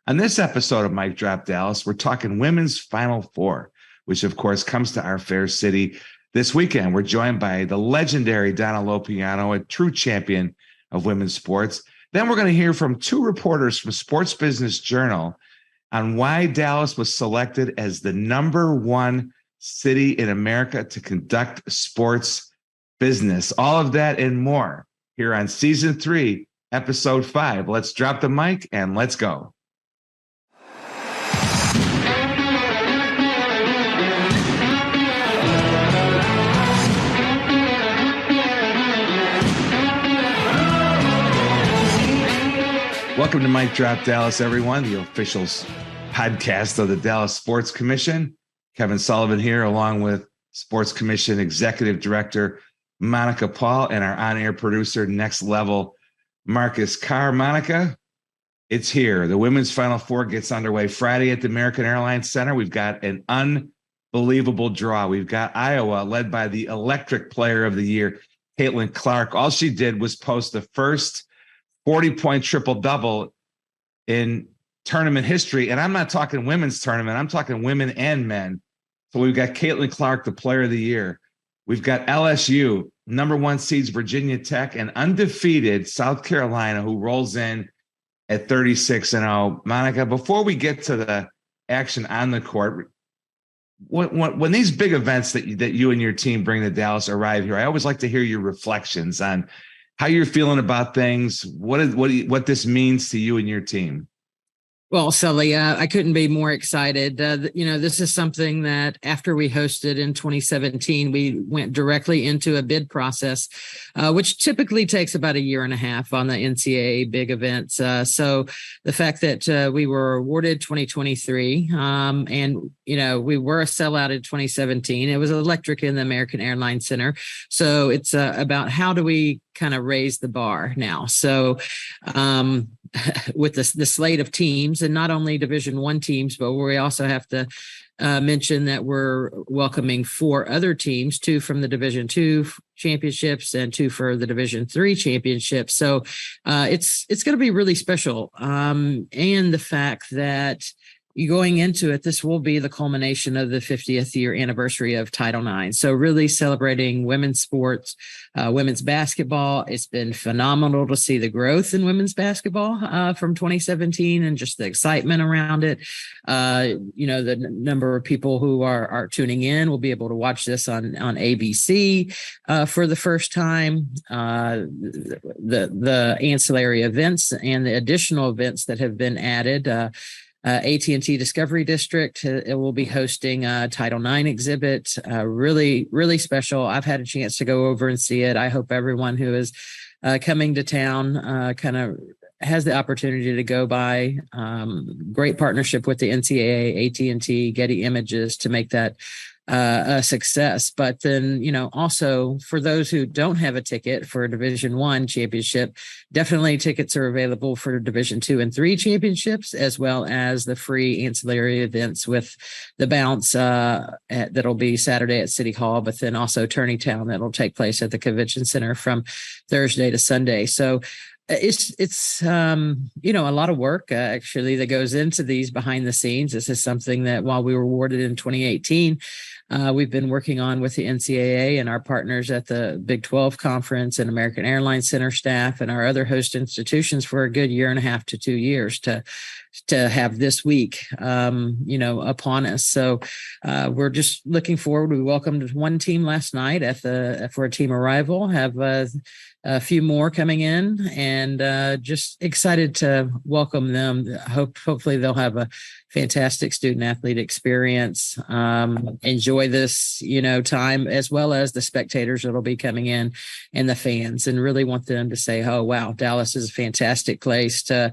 On this episode of Mic Drop Dallas, we're talking women's Final Four, which of course comes to our fair city this weekend. We're joined by the legendary Donna Lopiano, a true champion of women's sports. Then we're going to hear from two reporters from Sports Business Journal on why Dallas was selected as the number one city in America to conduct sports business. All of that and more here on Season 3, Episode 5. Let's drop the mic and let's go. Welcome to Mic Drop Dallas, everyone, the official podcast of the Dallas Sports Commission. Kevin Sullivan here, along with Sports Commission Executive Director Monica Paul and our on-air producer, Next Level, Marcus Carr. Monica, it's here. The Women's Final Four gets underway Friday at the American Airlines Center. We've got an unbelievable draw. We've got Iowa, led by the electric player of the year, Caitlin Clark. All she did was post the first 40-point triple-double in tournament history. And I'm not talking women's tournament. I'm talking women and men. So we've got Caitlin Clark, the player of the year. We've got LSU, number one seeds Virginia Tech, and undefeated South Carolina, who rolls in at 36-0. Monica, before we get to the action on the court, when these big events that you and your team bring to Dallas arrive here, I always like to hear your reflections on how you're feeling about things, what this means to you and your team. Well, Sully, I couldn't be more excited. This is something that after we hosted in 2017, we went directly into a bid process, which typically takes about a year and a half on the NCAA big events. So the fact that we were awarded 2023 and, we were a sellout in 2017, it was electric in the American Airlines Center. So it's about how do we kind of raise the bar now. So with the slate of teams, and not only Division I teams, but we also have to mention that we're welcoming 4 other teams, 2 from the Division II championships and 2 for the Division III championships. So it's going to be really special. And the fact that going into it, this will be the culmination of the 50th year anniversary of Title IX. So really celebrating women's sports, women's basketball. It's been phenomenal to see the growth in women's basketball from 2017 and just the excitement around it. The number of people who are tuning in will be able to watch this on ABC for the first time. The ancillary events and the additional events that have been added. AT&T Discovery District, it will be hosting a Title IX exhibit, really, really special. I've had a chance to go over and see it. I hope everyone who is coming to town kind of has the opportunity to go by. Great partnership with the NCAA, AT&T, Getty Images to make that a success. But then, also for those who don't have a ticket for a Division I championship, definitely tickets are available for Division II and III championships, as well as the free ancillary events with the bounce that'll be Saturday at City Hall, but then also Tourney Town that'll take place at the Convention Center from Thursday to Sunday. So it's a lot of work actually that goes into these behind the scenes. This is something that while we were awarded in 2018, we've been working on with the NCAA and our partners at the Big 12 Conference and American Airlines Center staff and our other host institutions for a good year and a half to 2 years to have this week, upon us. So we're just looking forward. We welcomed one team last night for a team arrival, have a few more coming in, and just excited to welcome them. Hopefully they'll have a fantastic student athlete experience, enjoy this, time, as well as the spectators that'll be coming in and the fans, and really want them to say, oh, wow, Dallas is a fantastic place to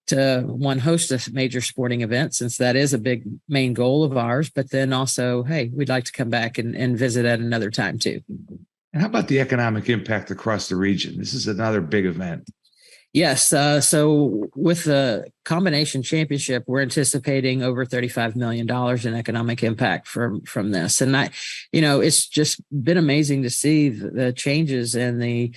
host a major sporting event, since that is a big main goal of ours, but then also, hey, we'd like to come back and visit at another time too. And how about the economic impact across the region? This is another big event. Yes. So with the combination championship, we're anticipating over $35 million in economic impact from this. And it's just been amazing to see the changes and the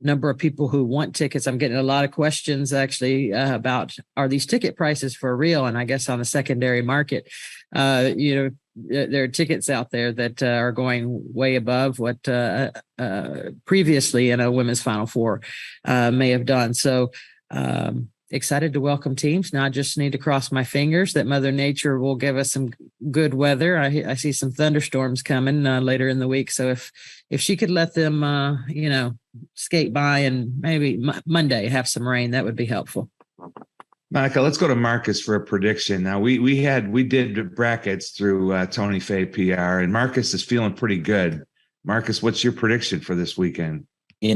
number of people who want tickets. I'm getting a lot of questions actually about, are these ticket prices for real? And I guess on the secondary market, there are tickets out there that are going way above what previously in a women's Final Four may have done. So excited to welcome teams. Now I just need to cross my fingers that Mother Nature will give us some good weather. I see some thunderstorms coming later in the week. So if she could let them, skate by and maybe Monday have some rain, that would be helpful. Monica, let's go to Marcus for a prediction. Now we did brackets through Tony Fay PR, and Marcus is feeling pretty good. Marcus, what's your prediction for this weekend? You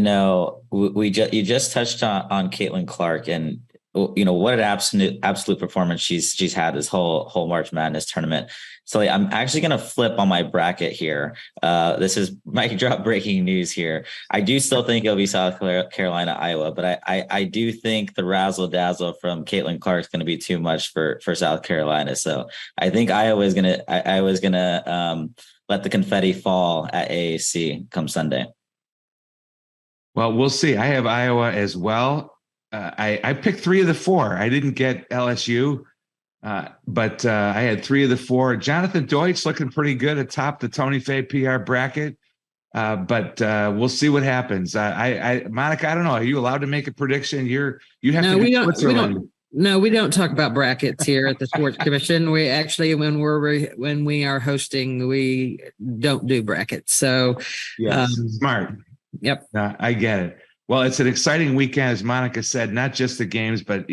just touched on Caitlin Clark, and what an absolute performance she's had this whole March Madness tournament. So I'm actually going to flip on my bracket here. This is mic drop breaking news here. I do still think it'll be South Carolina, Iowa, but I do think the razzle dazzle from Caitlin Clark is going to be too much for South Carolina. So I think Iowa is going to let the confetti fall at AAC come Sunday. Well, we'll see. I have Iowa as well. I picked 3 of the 4. I didn't get LSU, but I had 3 of the 4. Jonathan Deutsch looking pretty good atop the Tony Fay PR bracket, but we'll see what happens. Monica, I don't know. Are you allowed to make a prediction? You have no, to. We don't talk about brackets here at the Sports Commission. We actually, when we are hosting, we don't do brackets. So, yes, smart. Yep. I get it. Well, it's an exciting weekend, as Monica said, not just the games, but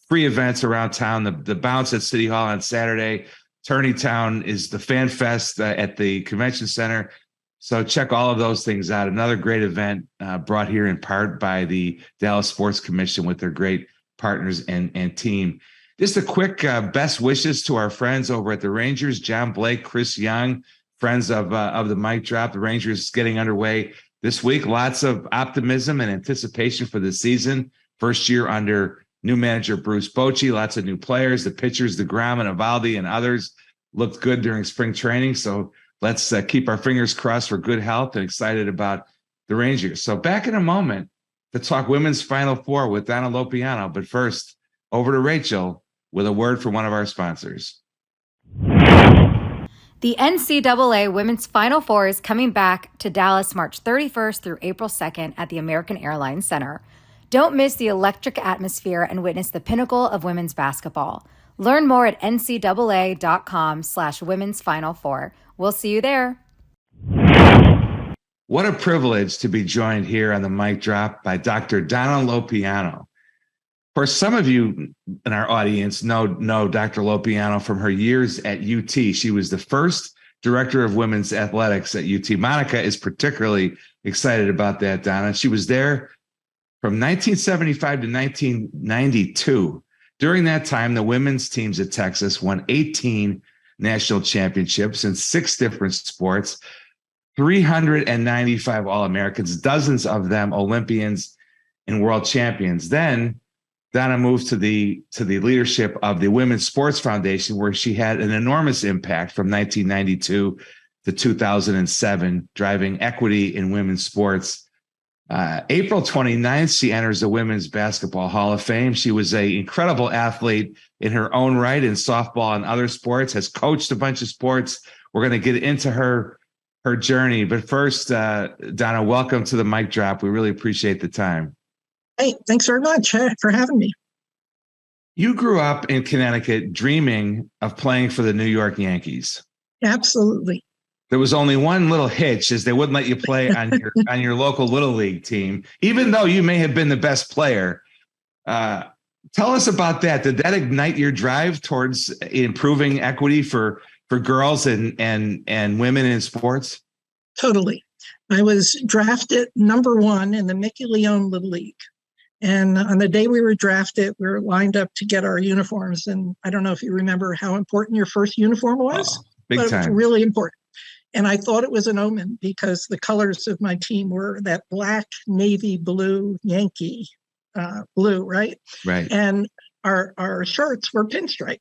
free events around town. The bounce at City Hall on Saturday. Tourney Town is the Fan Fest at the Convention Center. So check all of those things out. Another great event brought here in part by the Dallas Sports Commission with their great partners and team. Just a quick best wishes to our friends over at the Rangers, John Blake, Chris Young, friends of the mic drop. The Rangers getting underway this week. Lots of optimism and anticipation for the season. First year under new manager Bruce Bochy. Lots of new players. The pitchers, DeGrom and Eovaldi and others looked good during spring training. So let's keep our fingers crossed for good health and excited about the Rangers. So back in a moment to talk women's Final Four with Donna Lopiano. But first, over to Rachel with a word from one of our sponsors. The NCAA Women's Final Four is coming back to Dallas March 31st through April 2nd at the American Airlines Center. Don't miss the electric atmosphere and witness the pinnacle of women's basketball. Learn more at ncaa.com/women's Final Four. We'll see you there. What a privilege to be joined here on the mic drop by Dr. Donna Lopiano. For some of you in our audience know Dr. Lopiano from her years at UT. She was the first director of women's athletics at UT. Monica is particularly excited about that, Donna. She was there from 1975 to 1992. During that time, the women's teams at Texas won 18 national championships in 6 different sports, 395 All-Americans, dozens of them Olympians and world champions. Then Donna moved to the leadership of the Women's Sports Foundation, where she had an enormous impact from 1992 to 2007, driving equity in women's sports. April 29th, she enters the Women's Basketball Hall of Fame. She was an incredible athlete in her own right in softball and other sports, has coached a bunch of sports. We're going to get into her journey. But first, Donna, welcome to the mic drop. We really appreciate the time. Hey, thanks very much for having me. You grew up in Connecticut dreaming of playing for the New York Yankees. Absolutely. There was only one little hitch, is they wouldn't let you play on your local Little League team, even though you may have been the best player. Tell us about that. Did that ignite your drive towards improving equity for girls and women in sports? Totally. I was drafted number 1 in the Mickey Leone Little League. And on the day we were drafted, we were lined up to get our uniforms. And I don't know if you remember how important your first uniform was. Big but time. It was really important. And I thought it was an omen because the colors of my team were that black, navy blue, Yankee blue, right? Right. And our shirts were pinstriped.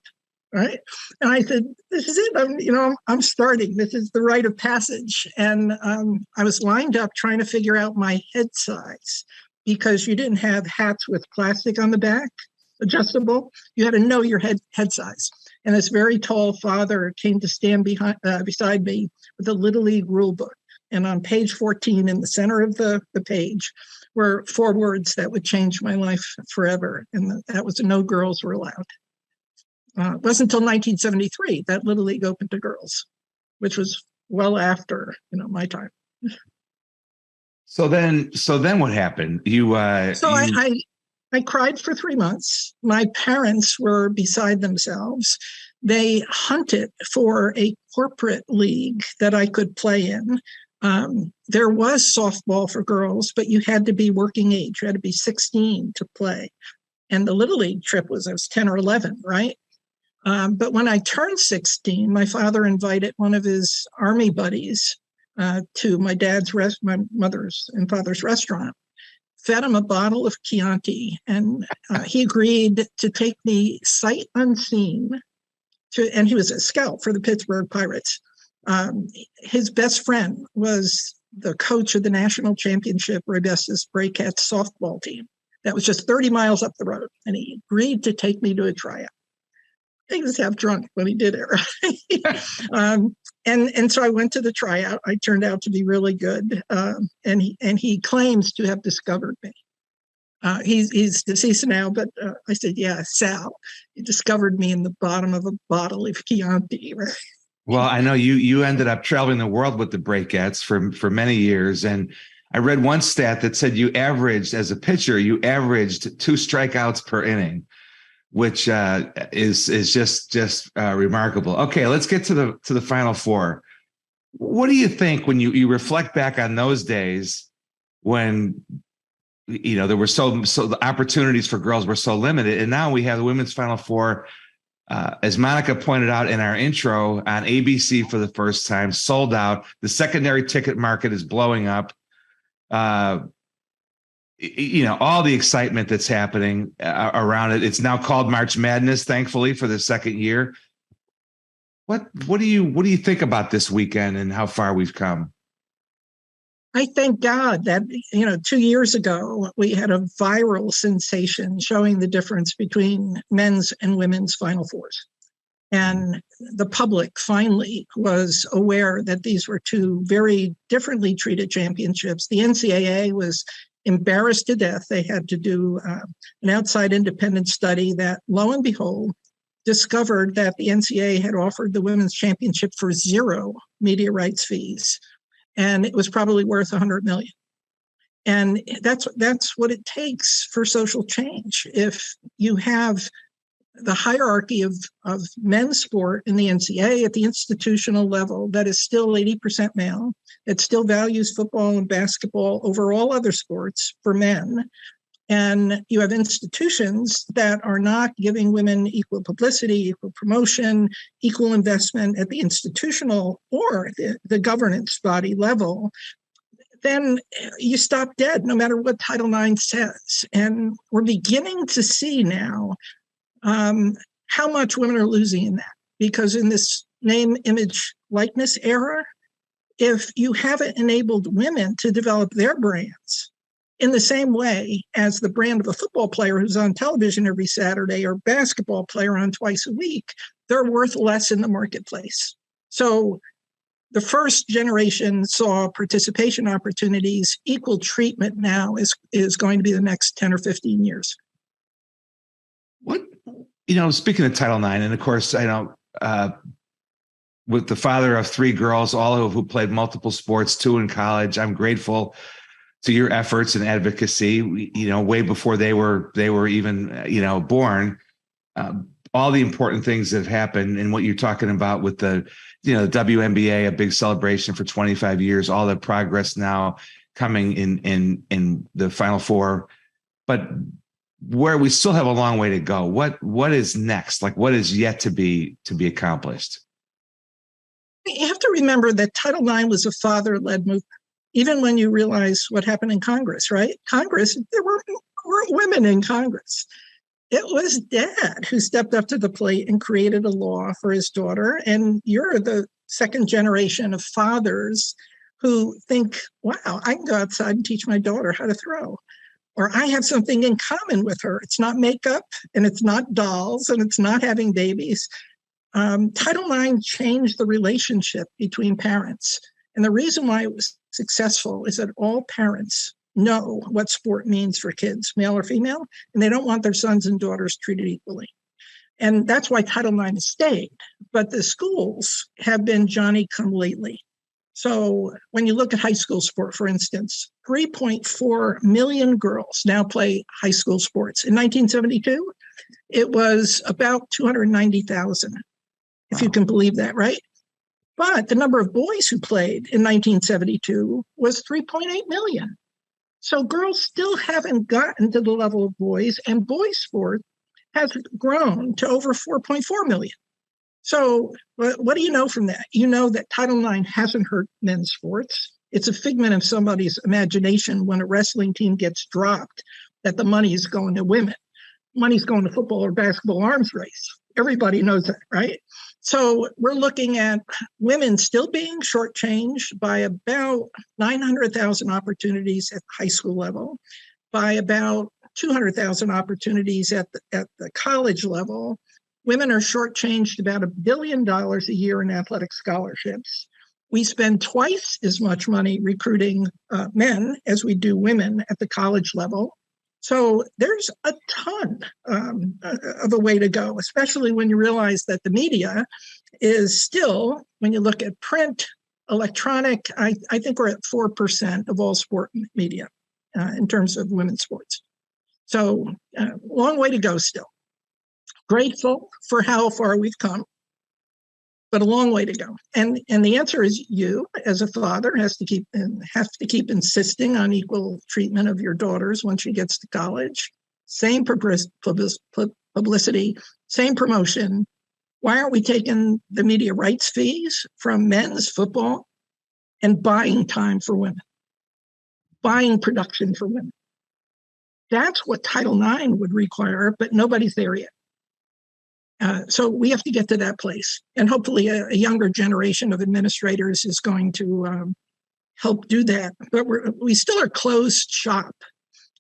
right? And I said, this is it. I'm starting. This is the rite of passage. And I was lined up trying to figure out my head size because you didn't have hats with plastic on the back, adjustable. You had to know your head size. And this very tall father came to stand beside me with a Little League rule book. And on page 14, in the center of the page, were 4 words that would change my life forever. And that was no girls were allowed. It wasn't until 1973 that Little League opened to girls, which was well after my time. So then what happened? I cried for 3 months. My parents were beside themselves. They hunted for a corporate league that I could play in. There was softball for girls, but you had to be working age. You had to be 16 to play. And the Little League trip I was 10 or 11, right? But when I turned 16, my father invited one of his Army buddies to my mother's and father's restaurant, fed him a bottle of Chianti, and he agreed to take me sight unseen and he was a scout for the Pittsburgh Pirates. His best friend was the coach of the national championship Rebestis Breakets softball team. That was just 30 miles up the road, and he agreed to take me to a tryout. He was half drunk when he did it, right? And so I went to the tryout. I turned out to be really good, and he claims to have discovered me. He's deceased now, but I said, yeah, Sal, he discovered me in the bottom of a bottle of Chianti, right? Well, I know you ended up traveling the world with the Breakets for many years, and I read one stat that said as a pitcher, you averaged 2 strikeouts per inning, which is just remarkable. Okay, let's get to the Final Four. What do you think when you reflect back on those days when there were so the opportunities for girls were so limited, and now we have the women's Final Four, as Monica pointed out in our intro, on ABC for the first time, sold out. The secondary ticket market is blowing up. All the excitement that's happening around it. It's now called March Madness, thankfully, for the second year. What do you think about this weekend and how far we've come? I thank God that, 2 years ago, we had a viral sensation showing the difference between men's and women's Final Fours. And the public finally was aware that these were 2 very differently treated championships. The NCAA was embarrassed to death. They had to do an outside independent study that, lo and behold, discovered that the NCAA had offered the women's championship for 0 media rights fees. And it was probably worth $100 million. And that's what it takes for social change. If you have the hierarchy of men's sport in the NCAA at the institutional level that is still 80% male, that still values football and basketball over all other sports for men, and you have institutions that are not giving women equal publicity, equal promotion, equal investment at the institutional or the governance body level, then you stop dead no matter what Title IX says. And we're beginning to see now how much women are losing in that. Because in this name, image, likeness era, if you haven't enabled women to develop their brands in the same way as the brand of a football player who's on television every Saturday or basketball player on twice a week, they're worth less in the marketplace. So the first generation saw participation opportunities. Equal treatment now is going to be the next 10 or 15 years. Speaking of Title IX, and of course, I know with the father of 3 girls, all who played multiple sports, 2 in college, I'm grateful to your efforts and advocacy, way before they were even, born, all the important things that have happened and what you're talking about with the WNBA, a big celebration for 25 years, all the progress now coming in the Final Four, but where we still have a long way to go. What is next? Like, what is yet to be accomplished? You have to remember that Title IX was a father-led movement. Even when you realize what happened in Congress, right? Congress, there weren't women in Congress. It was Dad who stepped up to the plate and created a law for his daughter. And you're the second generation of fathers who think, wow, I can go outside and teach my daughter how to throw. Or I have something in common with her. It's not makeup, and it's not dolls, and it's not having babies. Title IX changed the relationship between parents. And the reason why it was successful is that all parents know what sport means for kids, male or female, and they don't want their sons and daughters treated equally. And that's why Title IX has stayed. But the schools have been Johnny come lately. So when you look at high school sport, for instance, 3.4 million girls now play high school sports. In 1972, it was about 290,000, if you can believe that, right? But the number of boys who played in 1972 was 3.8 million. So girls still haven't gotten to the level of boys, and boys' sport has grown to over 4.4 million. So what do you know from that? You know that Title IX hasn't hurt men's sports. It's a figment of somebody's imagination when a wrestling team gets dropped, that the money is going to women. Money's going to football or basketball arms race. Everybody knows that, right? So we're looking at women still being shortchanged by about 900,000 opportunities at high school level, by about 200,000 opportunities at the college level. Women are shortchanged about $1 billion a year in athletic scholarships. We spend twice as much money recruiting men as we do women at the college level. So there's a ton of a way to go, especially when you realize that the media is still, when you look at print, electronic, I think we're at 4% of all sport media in terms of women's sports. So long way to go still. Grateful for how far we've come, but a long way to go. And the answer is you, as a father, have to keep insisting on equal treatment of your daughters when she gets to college. Same publicity, same promotion. Why aren't we taking the media rights fees from men's football and buying time for women, buying production for women? That's what Title IX would require, but nobody's there yet. So we have to get to that place. And hopefully a younger generation of administrators is going to help do that. But we still are closed shop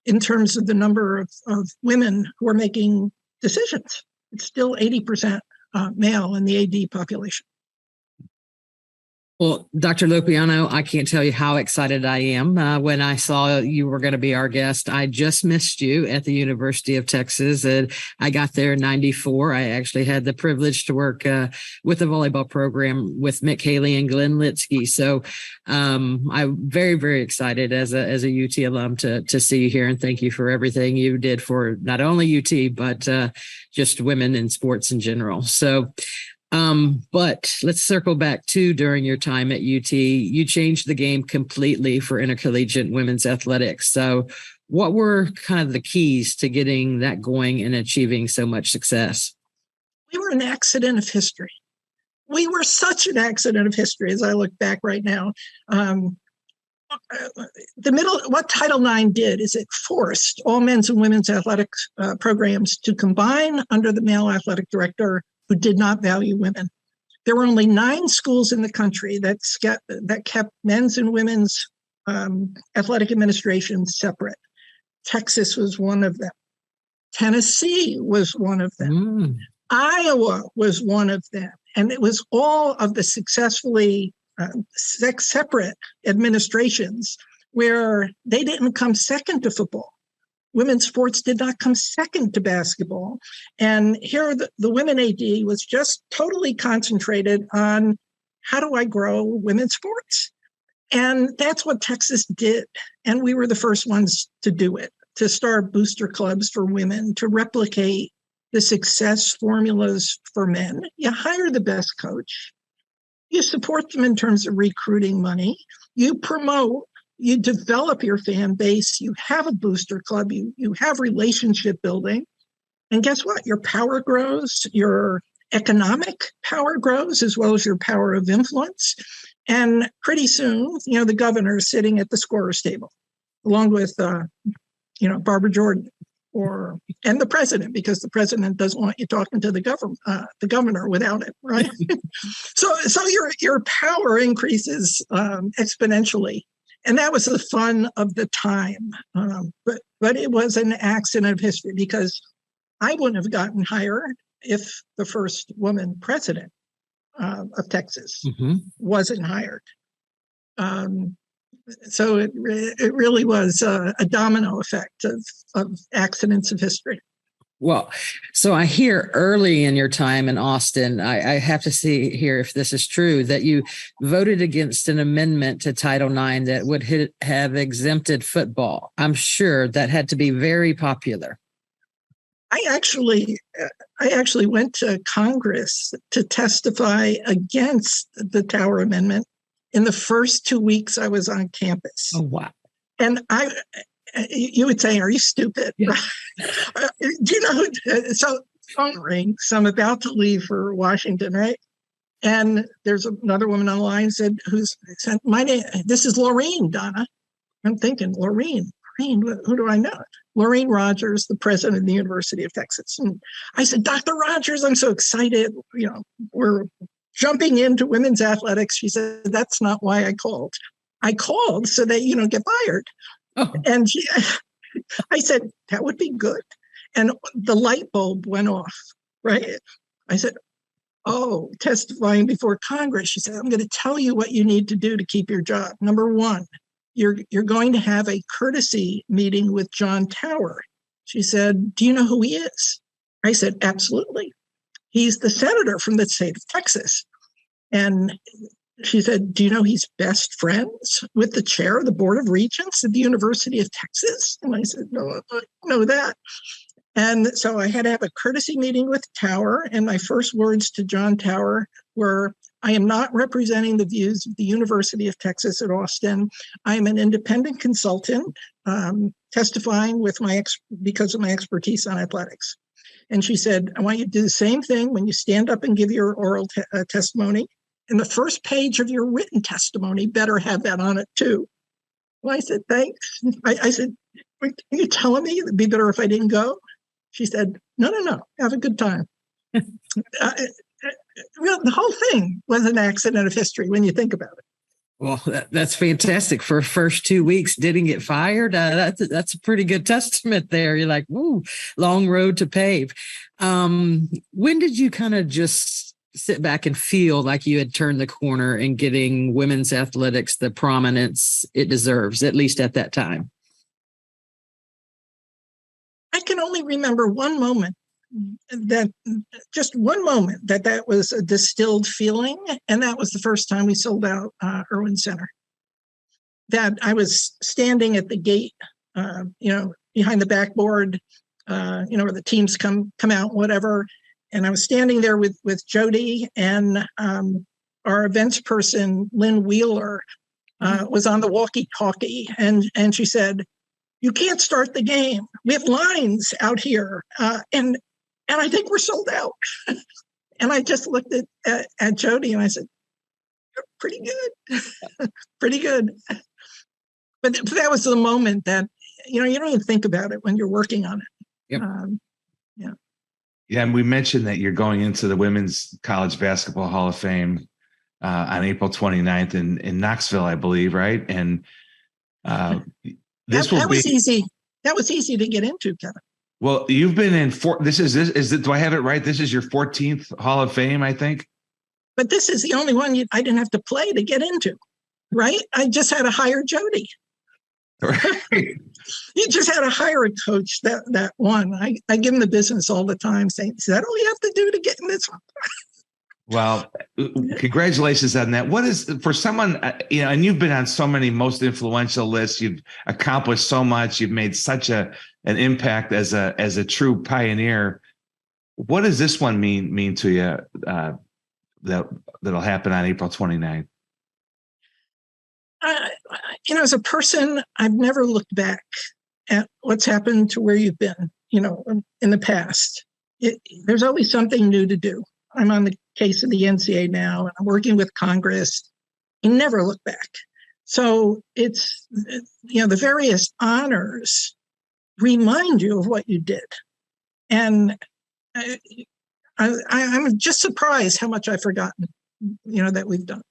in terms of the number of women who are making decisions. It's still 80% male in the AD population. Well, Dr. Lopiano, I can't tell you how excited I am when I saw you were going to be our guest. I just missed you at the University of Texas, and I got there in '94. I actually had the privilege to work with the volleyball program with Mick Haley and Glenn Litsky. So I'm very, very excited as a UT alum to see you here, and thank you for everything you did for not only UT, but just women in sports in general. So but let's circle back to during your time at UT, you changed the game completely for intercollegiate women's athletics. So what were kind of the keys to getting that going and achieving so much success? We were an accident of history. We were such an accident of history as I look back right now. What Title IX did is it forced all men's and women's athletics programs to combine under the male athletic director who did not value women. There were only 9 schools in the country that kept men's and women's athletic administrations separate. Texas was one of them. Tennessee was one of them. Iowa was one of them. And it was all of the successfully separate administrations where they didn't come second to football. Women's sports did not come second to basketball. And here the women AD was just totally concentrated on how do I grow women's sports? And that's what Texas did. And we were the first ones to do it, to start booster clubs for women, to replicate the success formulas for men. You hire the best coach. You support them in terms of recruiting money. You promote. You develop your fan base, you have a booster club, you have relationship building, and guess what? Your power grows, your economic power grows, as well as your power of influence. And pretty soon, the governor is sitting at the scorer's table, along with, Barbara Jordan. and the president, because the president doesn't want you talking to the governor without it, right? so your power increases exponentially, and that was the fun of the time. But it was an accident of history, because I wouldn't have gotten hired if the first woman president of Texas wasn't hired. So it really was a domino effect of accidents of history. Well, so I hear early in your time in Austin, I have to see here if this is true, that you voted against an amendment to Title IX that would have exempted football. I'm sure that had to be very popular. I actually went to Congress to testify against the Tower Amendment in the first 2 weeks I was on campus. Oh, wow. And you would say, are you stupid? Yeah. Do you know, so phone rings. I'm about to leave for Washington, right? And there's another woman online said, my name, this is Laureen, Donna. I'm thinking, Laureen, who do I know? Laureen Rogers, the president of the University of Texas. And I said, Dr. Rogers, I'm so excited. We're jumping into women's athletics. She said, that's not why I called. I called so that you don't get fired. Oh. And I said, that would be good. And the light bulb went off, right? I said, oh, testifying before Congress. She said, I'm going to tell you what you need to do to keep your job. Number one, you're going to have a courtesy meeting with John Tower. She said, do you know who he is? I said, absolutely. He's the senator from the state of Texas. And she said, do you know he's best friends with the chair of the Board of Regents at the University of Texas? And I said, no, I know that. And so I had to have a courtesy meeting with Tower. And my first words to John Tower were, I am not representing the views of the University of Texas at Austin. I am an independent consultant testifying because of my expertise on athletics. And she said, I want you to do the same thing when you stand up and give your oral testimony. And the first page of your written testimony better have that on it too. Well, I said, thanks. I said, are you telling me it'd be better if I didn't go? She said, no, have a good time. The whole thing was an accident of history when you think about it. Well, that's fantastic. For first 2 weeks, didn't get fired. That's a pretty good testament there. You're like, woo, long road to pave. When did you kind of just sit back and feel like you had turned the corner in getting women's athletics the prominence it deserves, at least at that time? I can only remember one moment that was a distilled feeling. And that was the first time we sold out Irwin Center. That I was standing at the gate, behind the backboard, where the teams come out, whatever. And I was standing there with Jody, and our events person, Lynn Wheeler, was on the walkie-talkie. And she said, you can't start the game. We have lines out here. And I think we're sold out. And I just looked at Jody and I said, you're pretty good. Pretty good. But that was the moment that, you don't even think about it when you're working on it. Yep. Yeah. And we mentioned that you're going into the Women's College Basketball Hall of Fame on April 29th in Knoxville, I believe, right? And that was easy. That was easy to get into, Kevin. Well, you've been in do I have it right? This is your 14th Hall of Fame, I think. But this is the only one I didn't have to play to get into, right? I just had to hire Jody. Right. You just had to hire a coach that won. I give him the business all the time saying, is that all you have to do to get in this one? Well, congratulations on that. What is, for someone, and you've been on so many most influential lists, you've accomplished so much, you've made such an impact as a true pioneer. What does this one mean to you that'll happen on April 29th? As a person, I've never looked back at what's happened to where you've been, in the past. There's always something new to do. I'm on the case of the NCAA now, and I'm working with Congress. You never look back. So it's, the various honors remind you of what you did. And I'm just surprised how much I've forgotten, that we've done.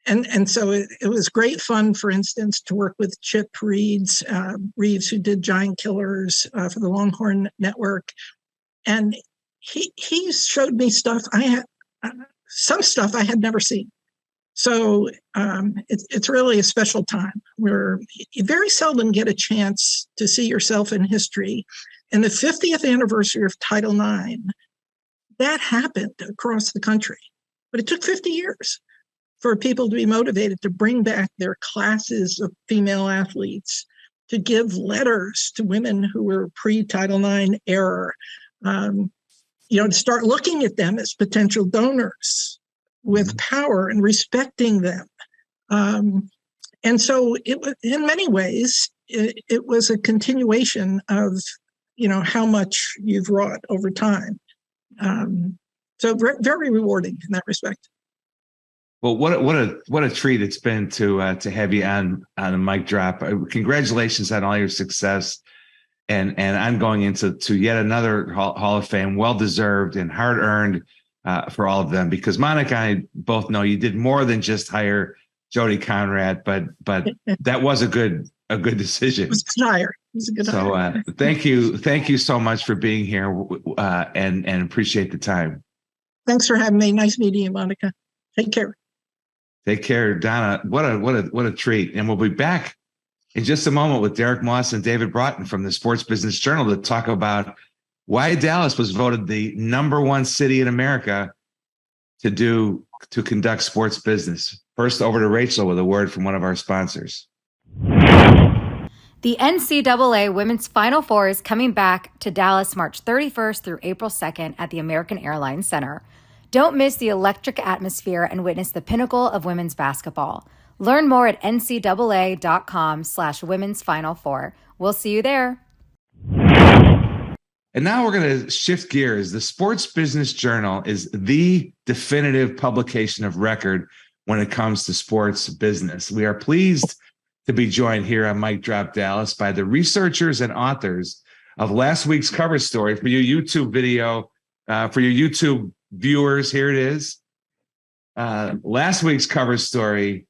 And so it was great fun, for instance, to work with Chip Reeves, who did Giant Killers for the Longhorn Network. And he showed me stuff some stuff I had never seen. So it's really a special time where you very seldom get a chance to see yourself in history. And the 50th anniversary of Title IX, that happened across the country. But it took 50 years for people to be motivated to bring back their classes of female athletes, to give letters to women who were pre-Title IX era, to start looking at them as potential donors with power and respecting them. And so it was, in many ways, it was a continuation of, how much you've wrought over time. So very rewarding in that respect. Well, what a treat it's been to have you on a mic drop. Congratulations on all your success, and I'm going into yet another Hall of Fame, well deserved and hard earned for all of them. Because Monica and I both know you did more than just hire Jody Conrad, but that was a good decision. It was a hire. So thank you so much for being here, and appreciate the time. Thanks for having me. Nice meeting you, Monica. Take care. Take care, Donna. What a treat. And we'll be back in just a moment with Derick Moss and David Broughton from the Sports Business Journal to talk about why Dallas was voted the #1 city in America to conduct sports business. First, over to Rachel with a word from one of our sponsors. The NCAA Women's Final Four is coming back to Dallas March 31st through April 2nd at the American Airlines Center. Don't miss the electric atmosphere and witness the pinnacle of women's basketball. Learn more at ncaa.com/women's Final Four. We'll see you there. And now we're going to shift gears. The Sports Business Journal is the definitive publication of record when it comes to sports business. We are pleased to be joined here on Mic Drop Dallas by the researchers and authors of last week's cover story. For your YouTube video, for your YouTube viewers, here it is. Last week's cover story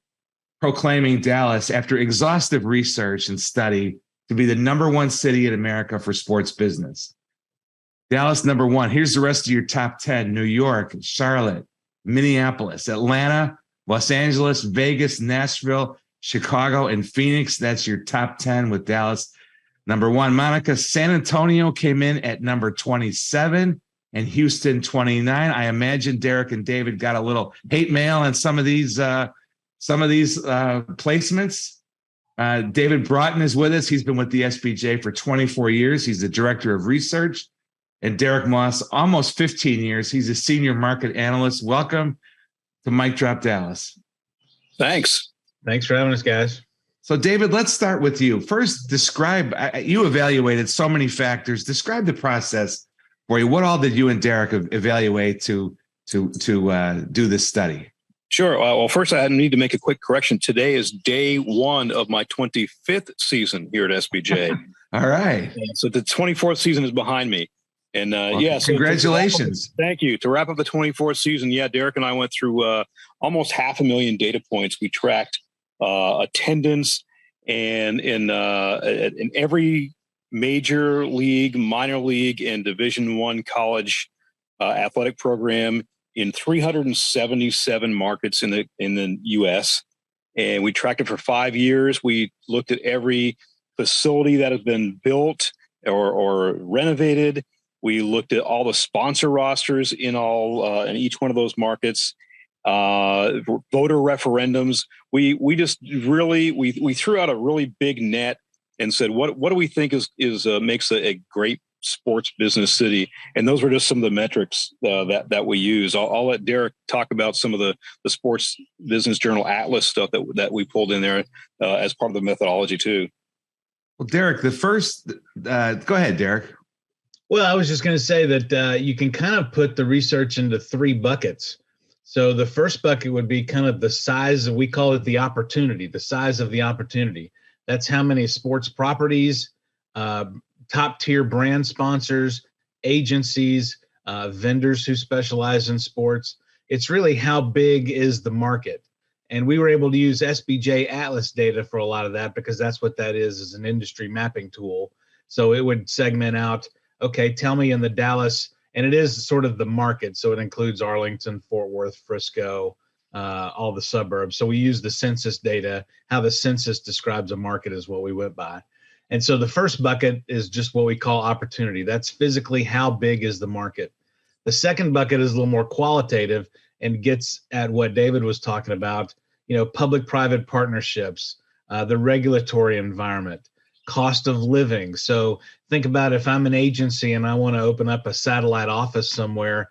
proclaiming Dallas, after exhaustive research and study, to be the #1 city in America for sports business. Dallas #1. Here's the rest of your top 10. New York, Charlotte, Minneapolis, Atlanta, Los Angeles, Vegas, Nashville, Chicago, and Phoenix. That's your top 10 with Dallas #1. Monica, San Antonio came in at number 27 and Houston 29. I imagine Derick and David got a little hate mail on some of these placements. David Broughton is with us. He's been with the SBJ for 24 years. He's the director of research. And Derick Moss, almost 15 years. He's a senior market analyst. Welcome to Mic Drop Dallas. Thanks for having us, guys. So, David, let's start with you. First, describe, you evaluated so many factors. Describe the process for you. What all did you and Derick evaluate to do this study? Sure. Well, first, I need to make a quick correction. Today is day 1 of my 25th season here at SBJ. All right. So the 24th season is behind me. And so congratulations. Thank you. To wrap up the 24th season, Derick and I went through almost 500,000 data points. We tracked attendance and in every major league, minor league, and Division I college athletic program in 377 markets in the U.S. And we tracked it for 5 years. We looked at every facility that has been built or renovated. We looked at all the sponsor rosters in each one of those markets, voter referendums. We just really we threw out a really big net and said, what do we think is makes a great sports business city? And those were just some of the metrics that we use. I'll let Derick talk about some of the Sports Business Journal Atlas stuff that we pulled in there as part of the methodology too. Well, Derick, go ahead, Derick. Well, I was just going to say that you can kind of put the research into 3 buckets. So the first bucket would be kind of the size, we call it the opportunity, the size of the opportunity. That's how many sports properties, top tier brand sponsors, agencies, vendors who specialize in sports. It's really how big is the market. And we were able to use SBJ Atlas data for a lot of that, because that's what that is an industry mapping tool. So it would segment out, okay, tell me in the Dallas, and it is sort of the market. So it includes Arlington, Fort Worth, Frisco, all the suburbs. So we use the census data. How the census describes a market is what we went by. And so the first bucket is just what we call opportunity. That's physically how big is the market. The second bucket is a little more qualitative and gets at what David was talking about, public-private partnerships, the regulatory environment, cost of living. So think about if I'm an agency and I want to open up a satellite office somewhere,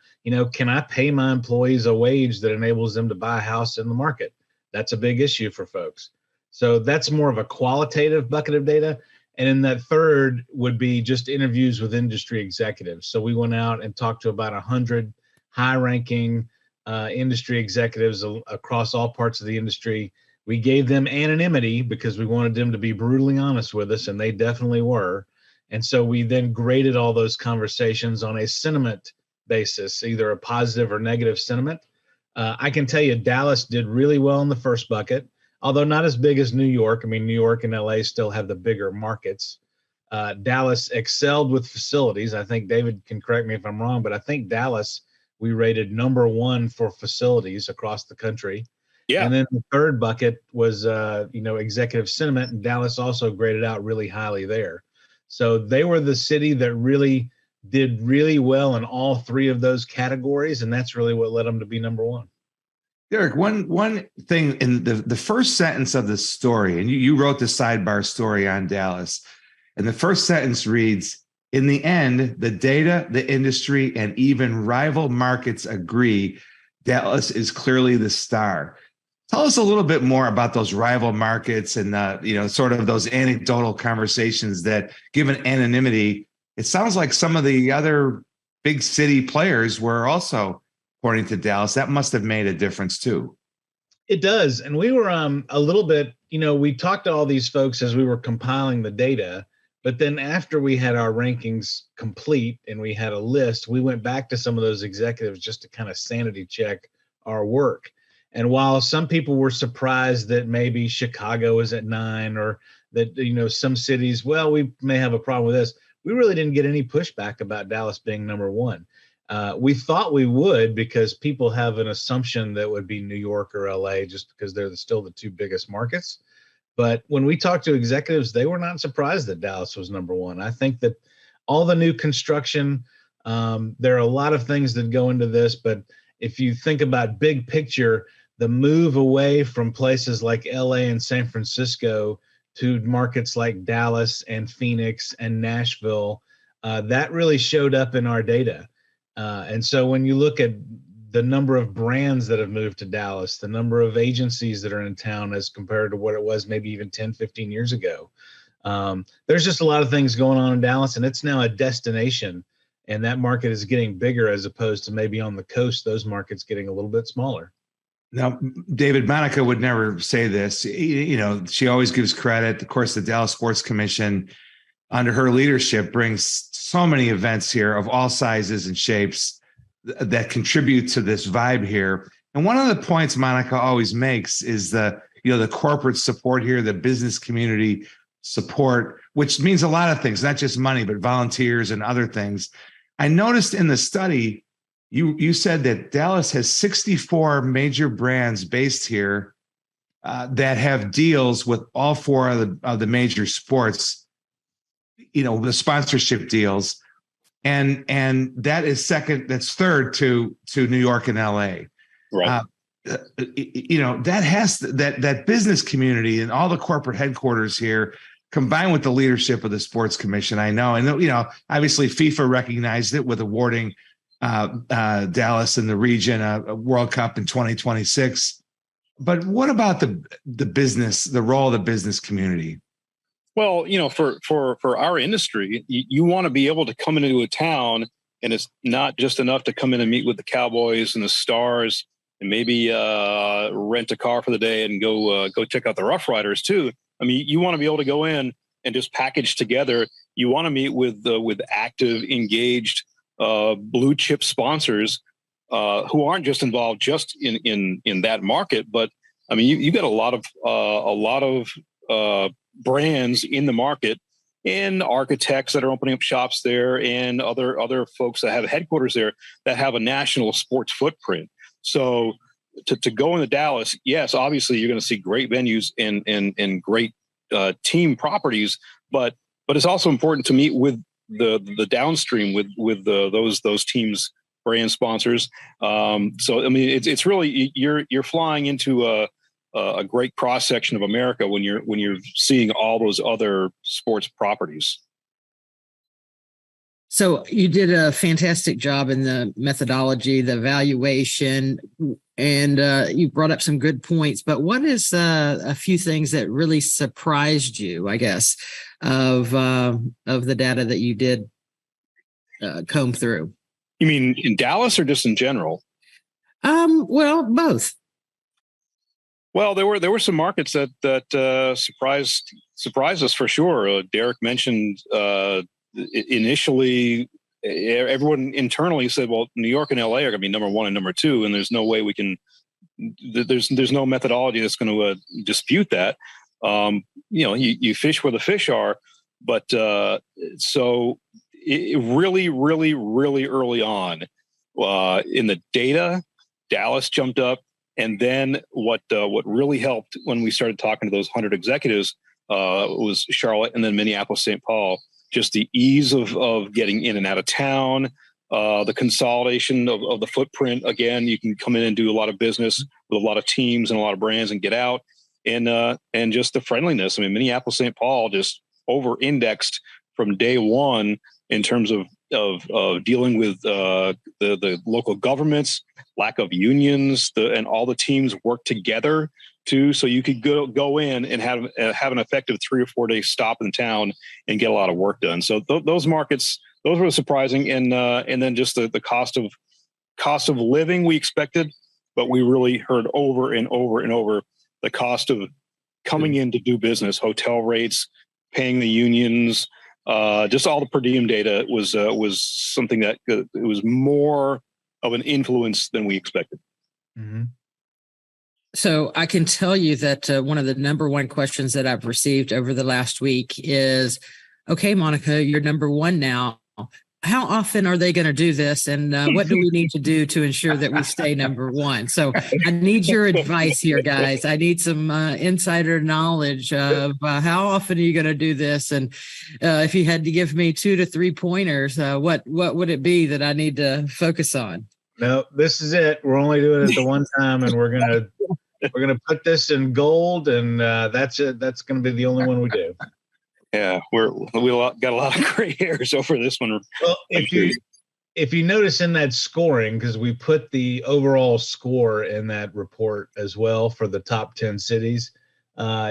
can I pay my employees a wage that enables them to buy a house in the market? That's a big issue for folks. So that's more of a qualitative bucket of data. And then that third would be just interviews with industry executives. So we went out and talked to about 100 high-ranking industry executives across all parts of the industry. We gave them anonymity because we wanted them to be brutally honest with us, and they definitely were. And so we then graded all those conversations on a sentiment basis, either a positive or negative sentiment. I can tell you Dallas did really well in the first bucket, although not as big as New York. I mean, New York and LA still have the bigger markets. Dallas excelled with facilities. I think David can correct me if I'm wrong, but I think Dallas, we rated number 1 for facilities across the country. Yeah. And then the third bucket was, executive sentiment, and Dallas also graded out really highly there. So they were the city that really did really well in all 3 of those categories, and that's really what led them to be number 1. Derick, one thing in the first sentence of the story, and you wrote the sidebar story on Dallas, and the first sentence reads, "In the end, the data, the industry, and even rival markets agree Dallas is clearly the star." Tell us a little bit more about those rival markets and sort of those anecdotal conversations that, given anonymity, it sounds like some of the other big city players were also pointing to Dallas. That must have made a difference too. It does. And we were a little bit, we talked to all these folks as we were compiling the data, but then after we had our rankings complete and we had a list, we went back to some of those executives just to kind of sanity check our work. And while some people were surprised that maybe Chicago is at 9 or that, some cities, well, we may have a problem with this, we really didn't get any pushback about Dallas being number 1. We thought we would, because people have an assumption that would be New York or LA just because they're still the 2 biggest markets. But when we talked to executives, they were not surprised that Dallas was number 1. I think that all the new construction, there are a lot of things that go into this, but if you think about big picture, the move away from places like LA and San Francisco to markets like Dallas and Phoenix and Nashville, that really showed up in our data. And so when you look at the number of brands that have moved to Dallas, the number of agencies that are in town as compared to what it was maybe even 10, 15 years ago, there's just a lot of things going on in Dallas, and it's now a destination, and that market is getting bigger as opposed to maybe on the coast, those markets getting a little bit smaller. Now, David, Monica would never say this. She always gives credit. Of course, the Dallas Sports Commission, under her leadership, brings so many events here of all sizes and shapes that contribute to this vibe here. And one of the points Monica always makes is the corporate support here, the business community support, which means a lot of things, not just money, but volunteers and other things. I noticed in the study, you said that Dallas has 64 major brands based here that have deals with all 4 of the major sports, the sponsorship deals. And that is that's third to New York and LA. Right. That business community and all the corporate headquarters here, combined with the leadership of the Sports Commission, I know, and obviously FIFA recognized it with awarding Dallas and the region a World Cup in 2026. But what about the business, the role of the business community? Well, for our industry, you want to be able to come into a town, and it's not just enough to come in and meet with the Cowboys and the Stars and maybe rent a car for the day and go check out the Rough Riders too. I mean, you want to be able to go in and just package together. You want to meet with active, engaged, blue chip sponsors who aren't just involved just in that market, but I mean, you got a lot of brands in the market, and architects that are opening up shops there, and other folks that have headquarters there that have a national sports footprint. So to go into Dallas, yes, obviously you're going to see great venues and great team properties, but it's also important to meet with the downstream with those teams, brand sponsors. So I mean, it's really you're flying into a great cross section of America when you're seeing all those other sports properties. So you did a fantastic job in the methodology, the evaluation, and you brought up some good points. But what is a few things that really surprised you, I guess, of the data that you did comb through? You mean in Dallas or just in general? Well, both. Well, there were some markets that surprised us for sure. Derick mentioned initially, everyone internally said, "Well, New York and LA are going to be number one and number two, and there's no way we can. There's no methodology that's going to dispute that." You fish where the fish are, but so it really early on in the data, Dallas jumped up. And then what really helped when we started talking to those 100 executives was Charlotte and then Minneapolis, St. Paul. Just the ease of getting in and out of town, the consolidation of the footprint. Again, you can come in and do a lot of business with a lot of teams and a lot of brands and get out. And just the friendliness. I mean, Minneapolis, St. Paul just over-indexed from day one in terms of dealing with the local governments, lack of unions, and all the teams work together so you could go in and have an effective 3 or 4 day stop in town and get a lot of work done. So those markets, those were surprising, and then just the cost of living we expected, but we really heard over and over and over the cost of coming in to do business, hotel rates, paying the unions. Just all the per diem data was something that it was more of an influence than we expected. Mm-hmm. So I can tell you that one of the number one questions that I've received over the last week is, okay, Monica, you're number one now. How often are they going to do this? And what do we need to do to ensure that we stay number one? So I need your advice here, guys. I need some insider knowledge of how often are you going to do this? And if you had to give me 2 to 3 pointers, what would it be that I need to focus on? No, this is it. We're only doing it the one time, and we're gonna put this in gold, and that's it. That's going to be the only one we do. Yeah, we got a lot of gray hairs over this one. Well, if you notice in that scoring, because we put the overall score in that report as well for the top 10 cities,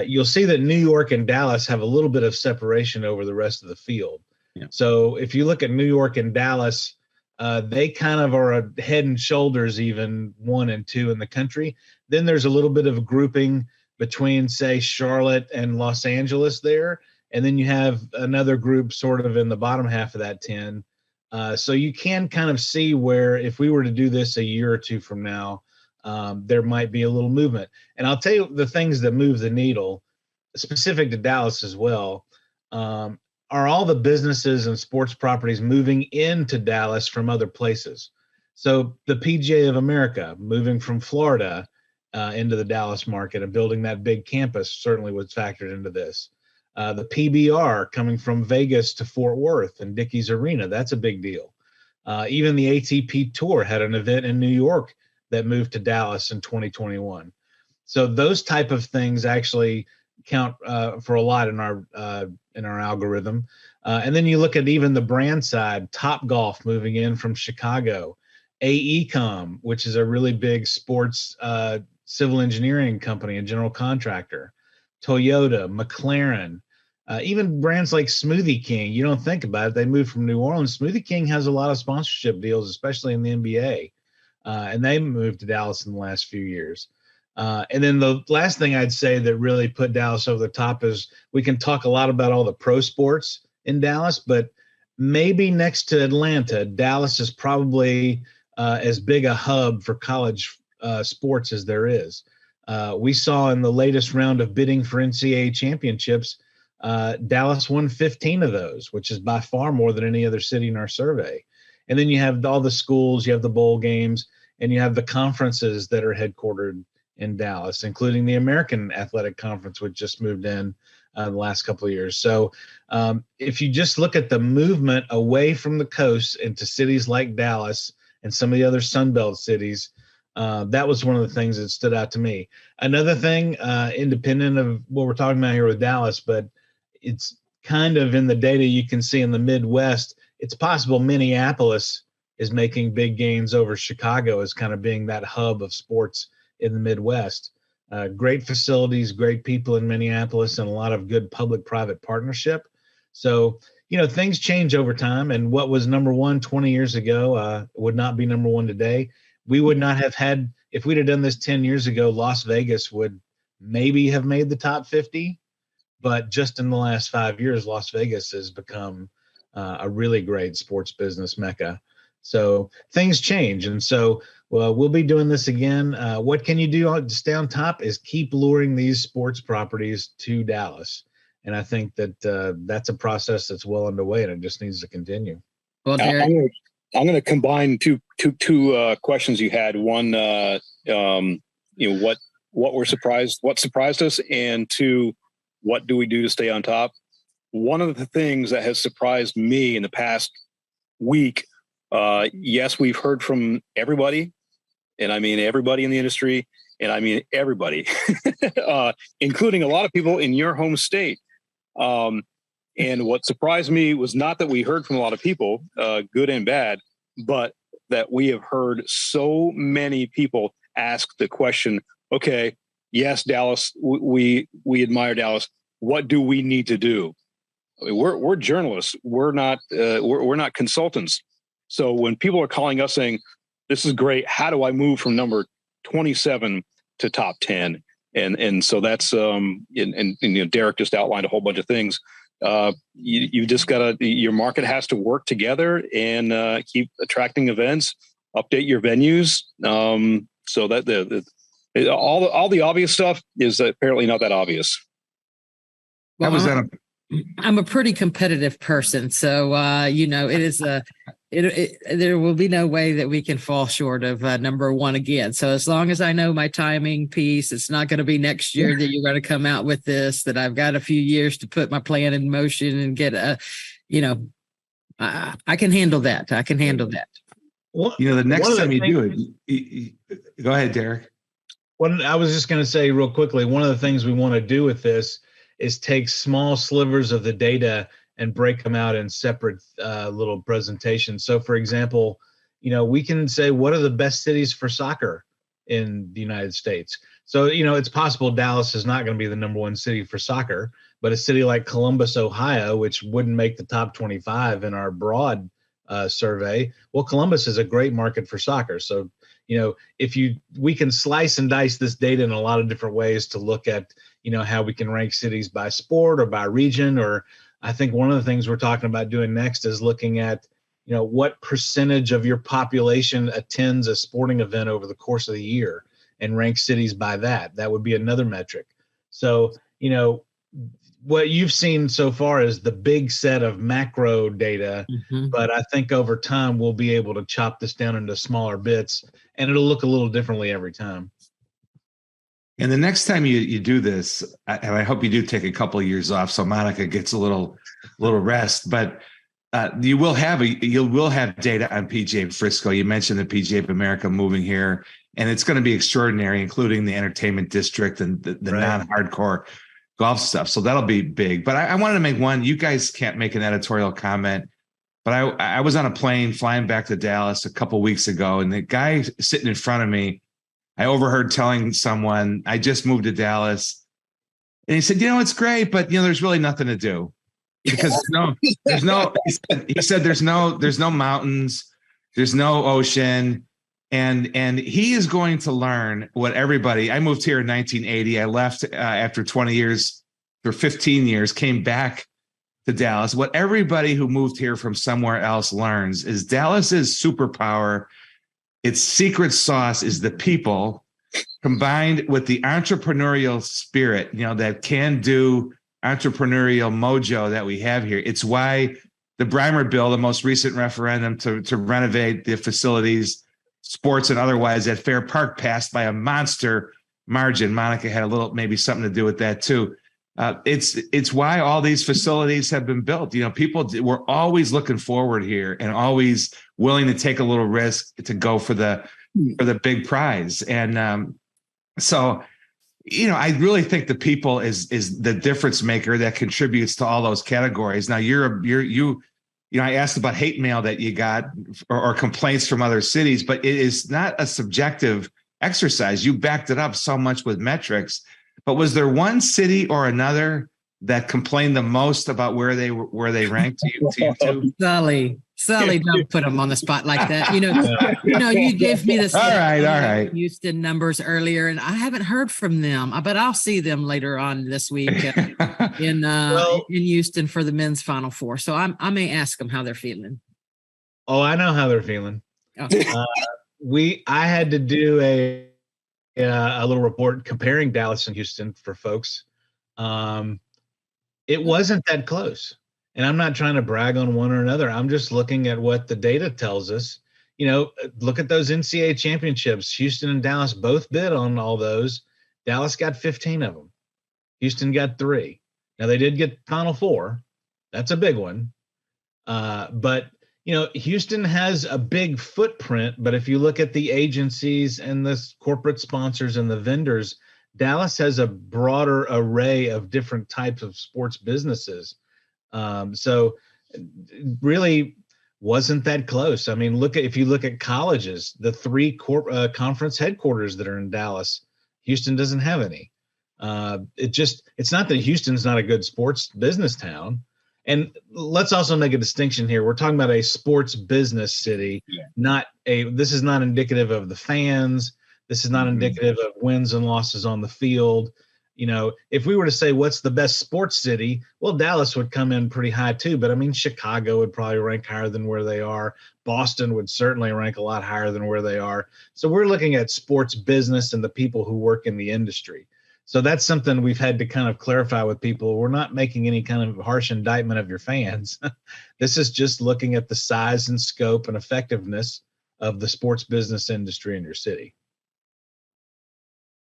you'll see that New York and Dallas have a little bit of separation over the rest of the field. Yeah. So if you look at New York and Dallas, they kind of are a head and shoulders even 1 and 2 in the country. Then there's a little bit of a grouping between, say, Charlotte and Los Angeles there. And then you have another group sort of in the bottom half of that 10. So you can kind of see where if we were to do this a year or 2 from now, there might be a little movement. And I'll tell you the things that move the needle, specific to Dallas as well, are all the businesses and sports properties moving into Dallas from other places. So the PGA of America moving from Florida into the Dallas market and building that big campus certainly was factored into this. The PBR coming from Vegas to Fort Worth and Dickies Arena, that's a big deal. Even the ATP Tour had an event in New York that moved to Dallas in 2021. So those type of things actually count for a lot in our algorithm. And then you look at even the brand side, Topgolf moving in from Chicago, AECOM, which is a really big sports civil engineering company and general contractor, Toyota, McLaren, even brands like Smoothie King. You don't think about it. They moved from New Orleans. Smoothie King has a lot of sponsorship deals, especially in the NBA. And they moved to Dallas in the last few years. And then the last thing I'd say that really put Dallas over the top is we can talk a lot about all the pro sports in Dallas, but maybe next to Atlanta, Dallas is probably as big a hub for college sports as there is. We saw in the latest round of bidding for NCAA championships, Dallas won 15 of those, which is by far more than any other city in our survey. And then you have all the schools, you have the bowl games, and you have the conferences that are headquartered in Dallas, including the American Athletic Conference, which just moved in the last couple of years. So if you just look at the movement away from the coast into cities like Dallas and some of the other Sunbelt cities, that was one of the things that stood out to me. Another thing, independent of what we're talking about here with Dallas, but it's kind of in the data you can see in the Midwest, it's possible Minneapolis is making big gains over Chicago as kind of being that hub of sports in the Midwest. Great facilities, great people in Minneapolis, and a lot of good public-private partnership. So, things change over time, and what was number one 20 years ago would not be number one today. We would not have had, if we'd have done this 10 years ago, Las Vegas would maybe have made the top 50, but just in the last 5 years, Las Vegas has become a really great sports business mecca. So things change. And so we'll be doing this again. What can you do to stay on top is keep luring these sports properties to Dallas. And I think that that's a process that's well underway, and it just needs to continue. Well, Derick, I'm going to combine two questions you had. One, what surprised us, and two, what do we do to stay on top? One of the things that has surprised me in the past week, yes, we've heard from everybody, and I mean everybody in the industry, and I mean everybody, including a lot of people in your home state. And what surprised me was not that we heard from a lot of people, good and bad, but that we have heard so many people ask the question, okay, yes, Dallas, we admire Dallas. What do we need to do? I mean, we're journalists. We're not consultants. So when people are calling us saying, this is great, how do I move from number 27 to top 10? And so that's Derick just outlined a whole bunch of things. You just your market has to work together and keep attracting events, update your venues. So that all the obvious stuff is apparently not that obvious. Well, I'm a pretty competitive person, so it is there will be no way that we can fall short of number one again. So as long as I know my timing piece, it's not going to be next year that you're going to come out with this, that I've got a few years to put my plan in motion and get I can handle that. I can handle that. Well, the next time you do it, go ahead, Derick. I was just going to say real quickly, one of the things we want to do with this is take small slivers of the data and break them out in separate little presentations. So, for example, we can say, what are the best cities for soccer in the United States? So, it's possible Dallas is not going to be the number one city for soccer, but a city like Columbus, Ohio, which wouldn't make the top 25 in our broad survey, well, Columbus is a great market for soccer. So, we can slice and dice this data in a lot of different ways to look at, how we can rank cities by sport or by region. Or I think one of the things we're talking about doing next is looking at, what percentage of your population attends a sporting event over the course of the year and rank cities by that. That would be another metric. So, what you've seen so far is the big set of macro data, but I think over time we'll be able to chop this down into smaller bits, and it'll look a little differently every time. And the next time you do this, and I hope you do take a couple of years off so Monica gets a little rest, but you will have data on PGA Frisco. You mentioned the PGA of America moving here, and it's going to be extraordinary, including the entertainment district and the non-hardcore golf stuff. So that'll be big. But I wanted to make one. You guys can't make an editorial comment, but I was on a plane flying back to Dallas a couple of weeks ago, and the guy sitting in front of me, I overheard telling someone, I just moved to Dallas. And he said, it's great, but there's really nothing to do. Because he said there's no mountains, there's no ocean, And he is going to learn what everybody. I moved here in 1980. I left after 20 years, for 15 years, came back to Dallas. What everybody who moved here from somewhere else learns is Dallas's superpower, its secret sauce, is the people, combined with the entrepreneurial spirit, that can do entrepreneurial mojo that we have here. It's why the Breimer bill, the most recent referendum to renovate the facilities, sports and otherwise, at Fair Park, passed by a monster margin. Monica had maybe something to do with that too. It's why all these facilities have been built. People were always looking forward here and always willing to take a little risk to go for the big prize. And so I really think the people is the difference maker that contributes to all those categories. Now I asked about hate mail that you got or complaints from other cities, but it is not a subjective exercise. You backed it up so much with metrics. But was there one city or another that complained the most about where they ranked to you two? Sully, don't put them on the spot like that. You gave me this. All right. Houston numbers earlier, and I haven't heard from them, but I'll see them later on this week in Houston for the men's Final Four. So I may ask them how they're feeling. Oh, I know how they're feeling. Oh. I had to do a little report comparing Dallas and Houston for folks. It wasn't that close. And I'm not trying to brag on one or another. I'm just looking at what the data tells us. Look at those NCAA championships. Houston and Dallas both bid on all those. Dallas got 15 of them. Houston got 3. Now, they did get Final Four. That's a big one. But Houston has a big footprint. But if you look at the agencies and the corporate sponsors and the vendors, Dallas has a broader array of different types of sports businesses. So it really wasn't that close. I mean, if you look at colleges, the 3 conference headquarters that are in Dallas, Houston doesn't have any. It's not that Houston's not a good sports business town. And let's also make a distinction here. We're talking about a sports business city, this is not indicative of the fans. This is not indicative of wins and losses on the field. If we were to say what's the best sports city, well, Dallas would come in pretty high too. But I mean, Chicago would probably rank higher than where they are. Boston would certainly rank a lot higher than where they are. So we're looking at sports business and the people who work in the industry. So that's something we've had to kind of clarify with people. We're not making any kind of harsh indictment of your fans. This is just looking at the size and scope and effectiveness of the sports business industry in your city.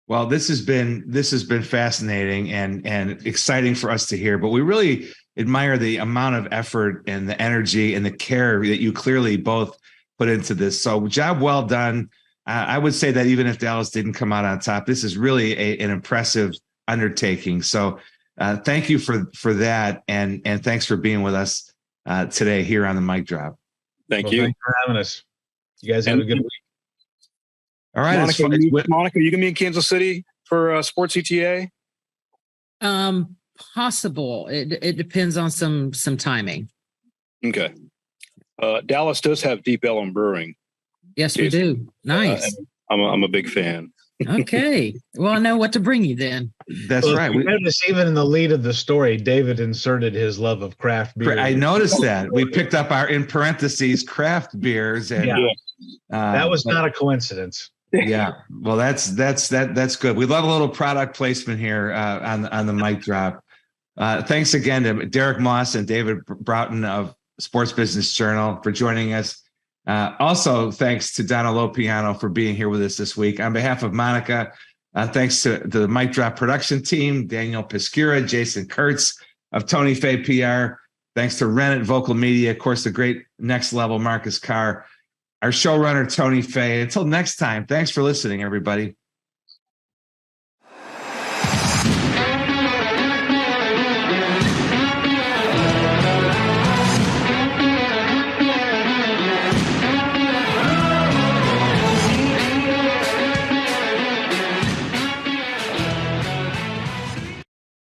Well, this has been fascinating and exciting for us to hear, but we really admire the amount of effort and the energy and the care that you clearly both put into this. So job well done. I would say that even if Dallas didn't come out on top, this is really an impressive undertaking. So thank you for that. And thanks for being with us today here on the Mic Drop. Thank you. Thanks for having us. You guys have a good week. All right. Monica, you gonna be in Kansas City for Sports ETA? Possible. It depends on some timing. Okay. Dallas does have Deep Ellum Brewing. Yes, we do. Nice. I'm a big fan. Okay. Well, I know what to bring you then. That's right. We noticed even in the lead of the story, David inserted his love of craft beer. I noticed that. We picked up our, in parentheses, craft beers. And that was not a coincidence. Yeah. Well, that's good. We love a little product placement here on the Mic Drop. Thanks again to Derick Moss and David Broughton of Sports Business Journal for joining us. Also, thanks to Donna Lopiano for being here with us this week. On behalf of Monica, thanks to the Mic Drop production team, Daniel Piscura, Jason Kurtz of Tony Fay PR. Thanks to Rennet Vocal Media, of course, the great Next Level Marcus Carr, our showrunner, Tony Fay. Until next time, thanks for listening, everybody.